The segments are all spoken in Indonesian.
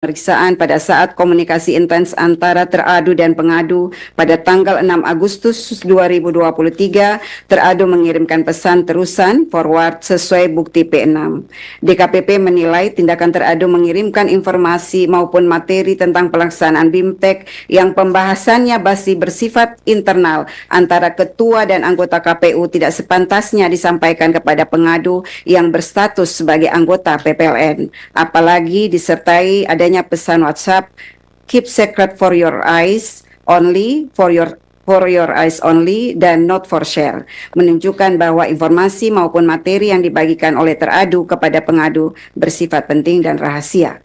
pemeriksaan pada saat komunikasi intens antara teradu dan pengadu pada tanggal 6 Agustus 2023, teradu mengirimkan pesan terusan forward sesuai bukti P6. DKPP menilai tindakan teradu mengirimkan informasi maupun materi tentang pelaksanaan BIMTEK yang pembahasannya masih bersifat internal antara ketua dan anggota KPU tidak sepantasnya disampaikan kepada pengadu yang berstatus sebagai anggota PPLN, apalagi disertai adanya pesan WhatsApp keep secret for your eyes only, for your eyes only, dan not for share, menunjukkan bahwa informasi maupun materi yang dibagikan oleh teradu kepada pengadu bersifat penting dan rahasia.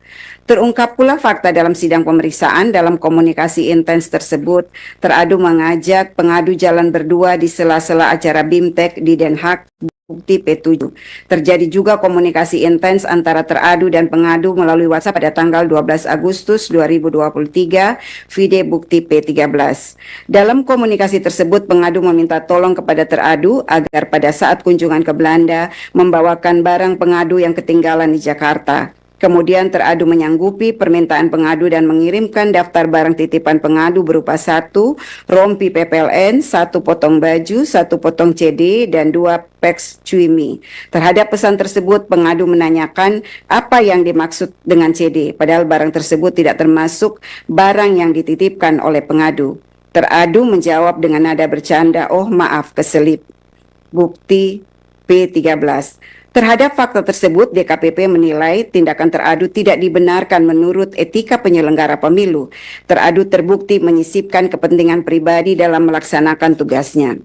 Terungkap pula fakta dalam sidang pemeriksaan. Dalam komunikasi intens tersebut, teradu mengajak pengadu jalan berdua di sela-sela acara BIMTEK di Den Haag, bukti P7. Terjadi juga komunikasi intens antara teradu dan pengadu melalui WhatsApp pada tanggal 12 Agustus 2023, vide bukti P13. Dalam komunikasi tersebut, pengadu meminta tolong kepada teradu agar pada saat kunjungan ke Belanda membawakan barang pengadu yang ketinggalan di Jakarta. Kemudian teradu menyanggupi permintaan pengadu dan mengirimkan daftar barang titipan pengadu berupa 1 rompi PPLN, 1 potong baju, 1 potong CD, dan 2 peks cuimi. Terhadap pesan tersebut, pengadu menanyakan apa yang dimaksud dengan CD, padahal barang tersebut tidak termasuk barang yang dititipkan oleh pengadu. Teradu menjawab dengan nada bercanda, "Oh maaf, keselip." Bukti P13. Terhadap fakta tersebut, DKPP menilai tindakan teradu tidak dibenarkan menurut etika penyelenggara pemilu. Teradu terbukti menyisipkan kepentingan pribadi dalam melaksanakan tugasnya.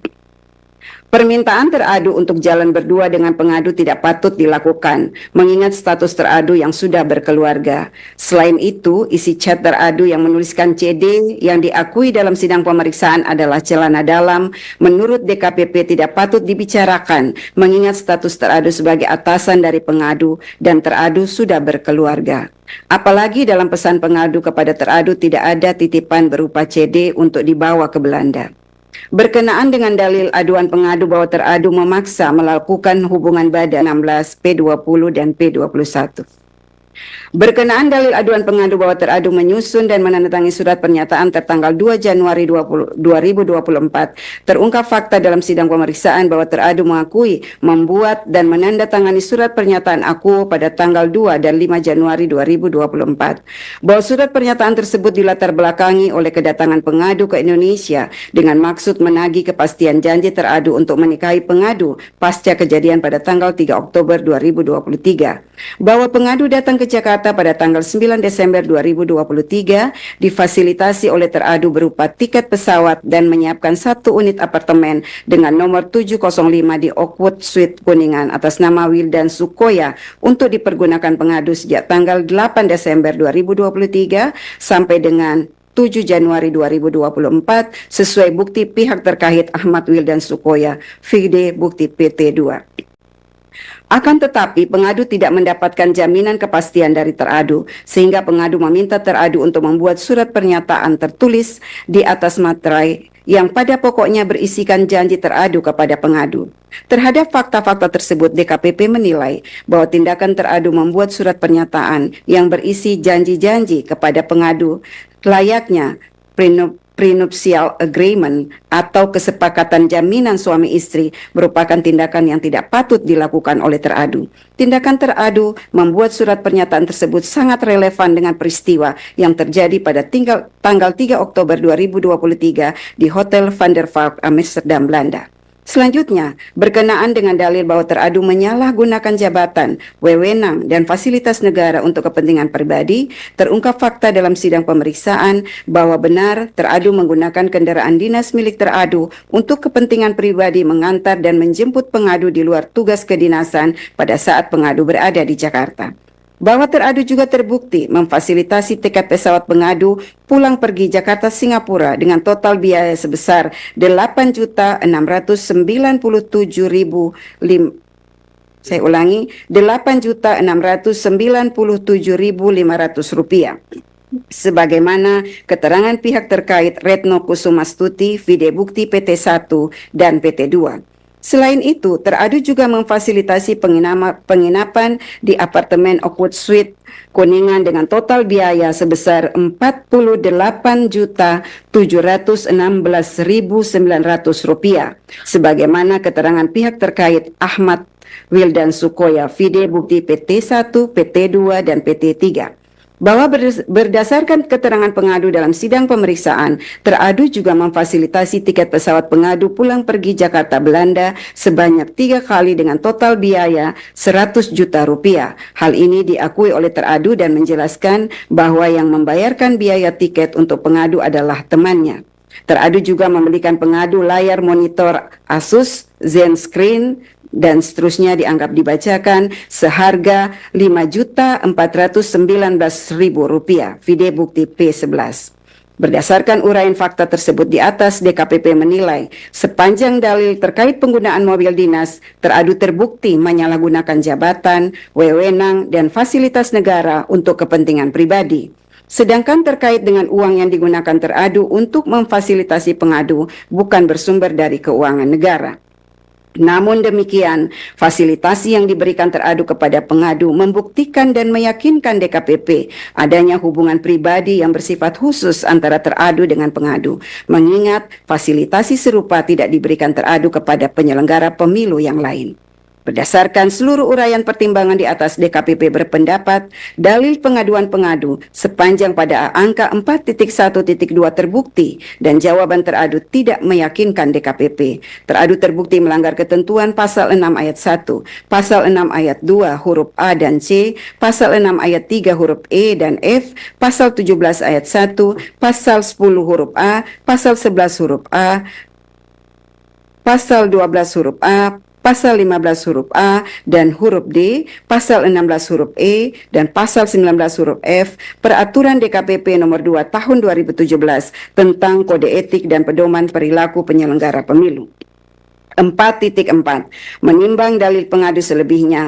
Permintaan teradu untuk jalan berdua dengan pengadu tidak patut dilakukan, mengingat status teradu yang sudah berkeluarga. Selain itu, isi chat teradu yang menuliskan CD yang diakui dalam sidang pemeriksaan adalah celana dalam, menurut DKPP tidak patut dibicarakan, mengingat status teradu sebagai atasan dari pengadu dan teradu sudah berkeluarga. Apalagi dalam pesan pengadu kepada teradu tidak ada titipan berupa CD untuk dibawa ke Belanda. Berkenaan dengan dalil aduan pengadu bahwa teradu memaksa melakukan hubungan badan 16, P20 dan P21. Berkenaan dalil aduan pengadu bahwa teradu menyusun dan menandatangani surat pernyataan tertanggal 2 Januari 2024, terungkap fakta dalam sidang pemeriksaan bahwa teradu mengakui membuat dan menandatangani surat pernyataan akuo pada tanggal 2 dan 5 Januari 2024. Bahwa surat pernyataan tersebut dilatar belakangi oleh kedatangan pengadu ke Indonesia dengan maksud menagih kepastian janji teradu untuk menikahi pengadu pasca kejadian pada tanggal 3 Oktober 2023. Bahwa pengadu datang ke Jakarta pada tanggal 9 Desember 2023 difasilitasi oleh teradu berupa tiket pesawat dan menyiapkan 1 unit apartemen dengan nomor 705 di Oakwood Suite Kuningan atas nama Wildan Sukoya untuk dipergunakan pengadu sejak tanggal 8 Desember 2023 sampai dengan 7 Januari 2024 sesuai bukti pihak terkait Ahmad Wildan Sukoya, vide bukti PT2. Akan tetapi, pengadu tidak mendapatkan jaminan kepastian dari teradu, sehingga pengadu meminta teradu untuk membuat surat pernyataan tertulis di atas materai yang pada pokoknya berisikan janji teradu kepada pengadu. Terhadap fakta-fakta tersebut, DKPP menilai bahwa tindakan teradu membuat surat pernyataan yang berisi janji-janji kepada pengadu layaknya prenuptial agreement atau kesepakatan jaminan suami istri merupakan tindakan yang tidak patut dilakukan oleh teradu. Tindakan teradu membuat surat pernyataan tersebut sangat relevan dengan peristiwa yang terjadi pada tanggal 3 Oktober 2023 di Hotel Van der Valk, Amsterdam, Belanda. Selanjutnya, berkenaan dengan dalil bahwa teradu menyalahgunakan jabatan, wewenang, dan fasilitas negara untuk kepentingan pribadi, terungkap fakta dalam sidang pemeriksaan bahwa benar teradu menggunakan kendaraan dinas milik teradu untuk kepentingan pribadi mengantar dan menjemput pengadu di luar tugas kedinasan pada saat pengadu berada di Jakarta. Bahwa teradu juga terbukti memfasilitasi tiket pesawat pengadu pulang pergi Jakarta Singapura dengan total biaya sebesar 8.697.500 rupiah. Sebagaimana keterangan pihak terkait Retno Kusumastuti, vide bukti PT1 dan PT2. Selain itu, teradu juga memfasilitasi penginapan di apartemen Oakwood Suite Kuningan dengan total biaya sebesar Rp48.716.900 sebagaimana keterangan pihak terkait Ahmad Wildan Sukoya, vide bukti PT1, PT2, dan PT3. Bahwa berdasarkan keterangan pengadu dalam sidang pemeriksaan, teradu juga memfasilitasi tiket pesawat pengadu pulang pergi Jakarta Belanda sebanyak 3 kali dengan total biaya Rp100 juta. Hal ini diakui oleh teradu dan menjelaskan bahwa yang membayarkan biaya tiket untuk pengadu adalah temannya. Teradu juga membelikan pengadu layar monitor Asus ZenScreen dan seterusnya dianggap dibacakan seharga Rp5.419.000, vide bukti P11. Berdasarkan uraian fakta tersebut di atas, DKPP menilai sepanjang dalil terkait penggunaan mobil dinas, teradu terbukti menyalahgunakan jabatan, wewenang, dan fasilitas negara untuk kepentingan pribadi. Sedangkan terkait dengan uang yang digunakan teradu untuk memfasilitasi pengadu bukan bersumber dari keuangan negara. Namun demikian, fasilitasi yang diberikan teradu kepada pengadu membuktikan dan meyakinkan DKPP adanya hubungan pribadi yang bersifat khusus antara teradu dengan pengadu, mengingat fasilitasi serupa tidak diberikan teradu kepada penyelenggara pemilu yang lain. Berdasarkan seluruh uraian pertimbangan di atas, DKPP berpendapat dalil pengaduan pengadu sepanjang pada angka 4.1.2 terbukti dan jawaban teradu tidak meyakinkan DKPP. Teradu terbukti melanggar ketentuan pasal 6 ayat 1, pasal 6 ayat 2 huruf A dan C, pasal 6 ayat 3 huruf E dan F, pasal 17 ayat 1, pasal 10 huruf A, pasal 11 huruf A, pasal 12 huruf A, pasal 15 huruf A dan huruf D, pasal 16 huruf E, dan pasal 19 huruf F, Peraturan DKPP nomor 2 tahun 2017 tentang Kode Etik dan Pedoman Perilaku Penyelenggara Pemilu. 4.4. Menimbang dalil pengadu selebihnya,